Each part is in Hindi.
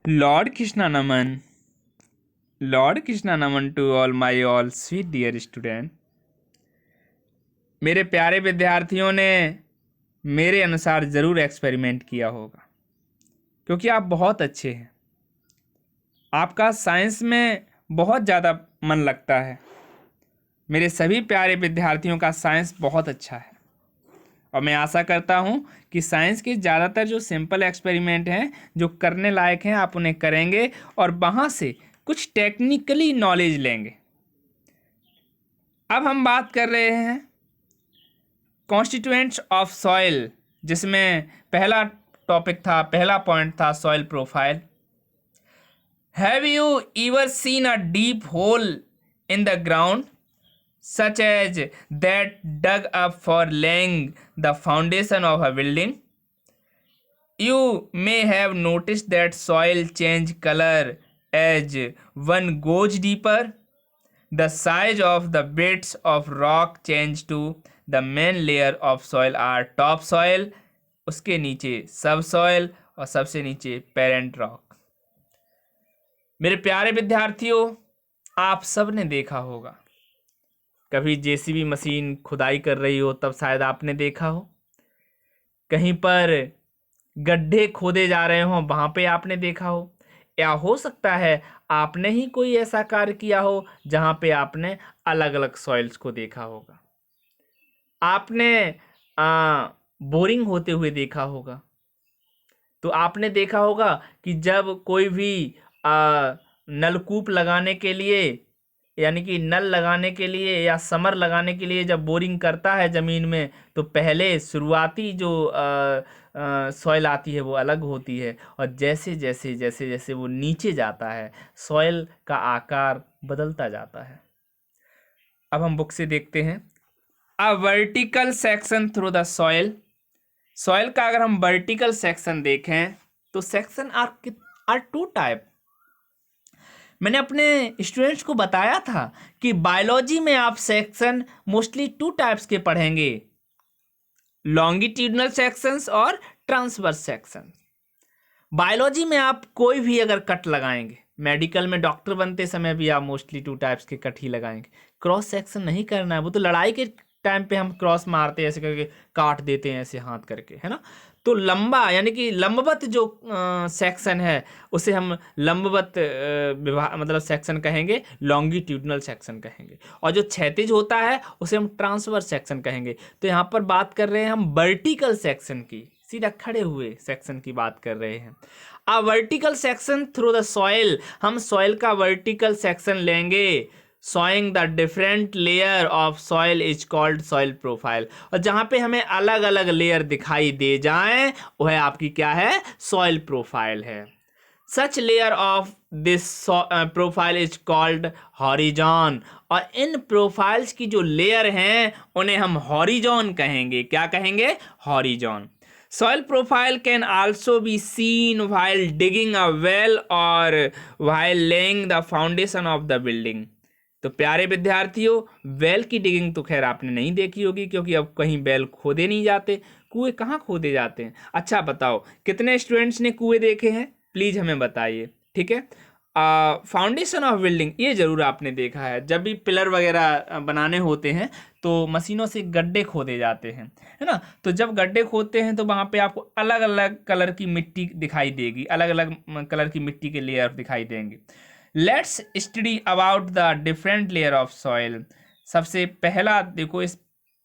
Lord Krishna Naman. Lord Krishna Naman to all my all sweet dear student. मेरे प्यारे विद्यार्थियों ने मेरे अनुसार ज़रूर एक्सपेरिमेंट किया होगा, क्योंकि आप बहुत अच्छे हैं। आपका साइंस में बहुत ज़्यादा मन लगता है। मेरे सभी प्यारे विद्यार्थियों का साइंस बहुत अच्छा है, और मैं आशा करता हूं कि साइंस के ज़्यादातर जो सिंपल एक्सपेरिमेंट हैं, जो करने लायक हैं, आप उन्हें करेंगे और वहाँ से कुछ टेक्निकली नॉलेज लेंगे। अब हम बात कर रहे हैं कॉन्स्टिट्यूएंट्स ऑफ सॉइल, जिसमें पहला पॉइंट था soil profile. Have you ever seen a deep whole in the ground such as that dug up for laying the foundation of a building? You may have noticed that soil change color as one goes deeper. The size of the bits of rock change to the main layer of soil are topsoil, उसके नीचे सबसॉइल और सबसे नीचे पेरेंट रॉक। मेरे प्यारे विद्यार्थियों, आप सब ने देखा होगा, कभी जेसीबी मशीन खुदाई कर रही हो तब शायद आपने देखा हो, कहीं पर गड्ढे खोदे जा रहे हो वहाँ पे आपने देखा हो, या हो सकता है आपने ही कोई ऐसा कार्य किया हो जहाँ पे आपने अलग अलग सॉइल्स को देखा होगा। आपने बोरिंग होते हुए देखा होगा, तो आपने देखा होगा कि जब कोई भी नलकूप लगाने के लिए, यानी कि नल लगाने के लिए या समर लगाने के लिए जब बोरिंग करता है ज़मीन में, तो पहले शुरुआती जो सॉइल आती है वो अलग होती है, और जैसे जैसे जैसे जैसे वो नीचे जाता है सॉइल का आकार बदलता जाता है। अब हम बुक से देखते हैं a vertical section through the soil. Soil का अगर हम वर्टिकल सेक्शन देखें तो सेक्शन आर टू टाइप। मैंने अपने स्टूडेंट्स को बताया था कि बायोलॉजी में आप सेक्शन मोस्टली टू टाइप्स के पढ़ेंगे, लॉन्गिट्यूडनल सेक्शंस और ट्रांसवर्स सेक्शन। बायोलॉजी में आप कोई भी अगर कट लगाएंगे, मेडिकल में डॉक्टर बनते समय भी आप मोस्टली टू टाइप्स के कट ही लगाएंगे। क्रॉस सेक्शन नहीं करना है, वो तो लड़ाई के टाइम पे हम क्रॉस मारते हैं, ऐसे करके काट देते हैं ऐसे हाथ करके, है ना। तो लंबा यानी कि लंबवत जो सेक्शन है उसे हम लंबवत मतलब सेक्शन कहेंगे, लॉन्गिट्यूडनल सेक्शन कहेंगे, और जो क्षैतिज होता है उसे हम ट्रांसवर्स सेक्शन कहेंगे। तो यहाँ पर बात कर रहे हैं हम वर्टिकल सेक्शन की, सीधा खड़े हुए सेक्शन की बात कर रहे हैं। A vertical section through the soil, हम सॉइल का वर्टिकल सेक्शन लेंगे। Showing the different layer of soil is called soil profile, और जहाँ पे हमें अलग अलग लेयर दिखाई दे जाएं वह आपकी क्या है, सॉइल प्रोफाइल है। Such layer of this profile is called horizon, और इन प्रोफाइल्स की जो लेयर हैं उन्हें हम हॉरिजॉन कहेंगे। क्या कहेंगे, horizon. Soil profile can also be seen while digging a well or while laying the foundation of the building. तो प्यारे विद्यार्थियों, वेल की डिगिंग तो खैर आपने नहीं देखी होगी, क्योंकि अब कहीं वेल खोदे नहीं जाते, कुएं कहाँ खोदे जाते हैं। अच्छा बताओ, कितने स्टूडेंट्स ने कुएं देखे हैं, प्लीज़ हमें बताइए, ठीक है। फाउंडेशन ऑफ बिल्डिंग ये ज़रूर आपने देखा है, जब भी पिलर वगैरह बनाने होते हैं तो मशीनों से गड्ढे खोदे जाते हैं, है ना। तो जब गड्ढे खोदते हैं तो वहाँ पे आपको अलग अलग कलर की मिट्टी दिखाई देगी, अलग अलग कलर की मिट्टी के लेयर दिखाई देंगे। Let's study about the different layer of soil. सबसे पहला देखो, इस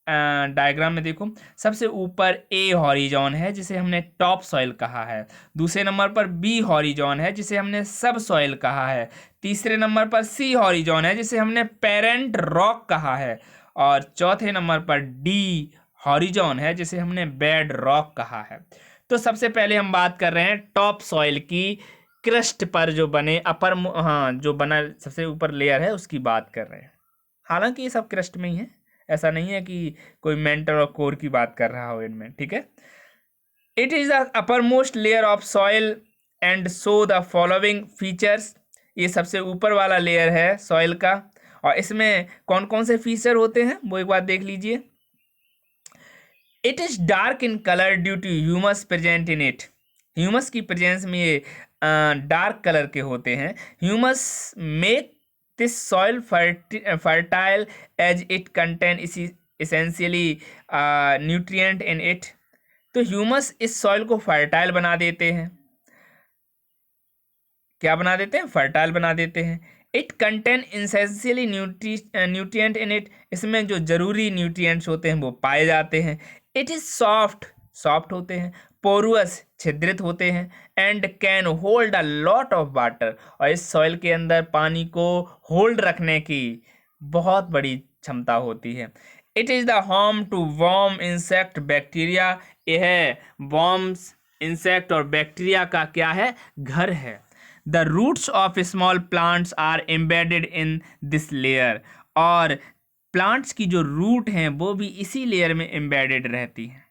डायग्राम में देखो, सबसे ऊपर ए हॉरिजॉन है जिसे हमने टॉप सॉइल कहा है, दूसरे नंबर पर बी हॉरिजॉन है जिसे हमने सब सॉइल कहा है, तीसरे नंबर पर सी हॉरिजॉन है जिसे हमने पेरेंट रॉक कहा है, और चौथे नंबर पर डी हॉरिजॉन है जिसे हमने बेड रॉक कहा है। तो सबसे पहले हम बात कर रहे हैं टॉप सॉइल की, क्रस्ट पर जो बने जो बना सबसे ऊपर लेयर है उसकी बात कर रहे हैं। हालांकि ये सब क्रस्ट में ही है, ऐसा नहीं है कि कोई मेंटल और कोर की बात कर रहा हो इनमें, ठीक है। It is the upper most layer of soil and show the following features. ये सबसे ऊपर वाला लेयर है सॉइल का, और इसमें कौन कौन से फीचर होते हैं वो एक बार देख लीजिए। It is dark in colour due to humus present in it. Humus की प्रेजेंस में ये डार्क कलर के होते हैं। Humus make this soil fertile as it contain essentially nutrient in it. तो ह्यूमस इस सॉइल को फर्टाइल बना देते हैं। क्या बना देते हैं? फर्टाइल बना देते हैं। It contain essentially nutrient in it, इसमें जो जरूरी न्यूट्रिएंट्स होते हैं वो पाए जाते हैं। इट इज सॉफ्ट होते हैं। पोरुअस, छिद्रित होते हैं। And can hold a lot of water, और इस सॉइल के अंदर पानी को होल्ड रखने की बहुत बड़ी क्षमता होती है। It is the home to worm, insect, bacteria. यह वर्म्स, इंसेक्ट और बैक्टीरिया का क्या है? घर है। The roots of small plants are embedded in this layer, और प्लांट्स की जो रूट हैं वो भी इसी लेयर में एम्बेडेड रहती हैं।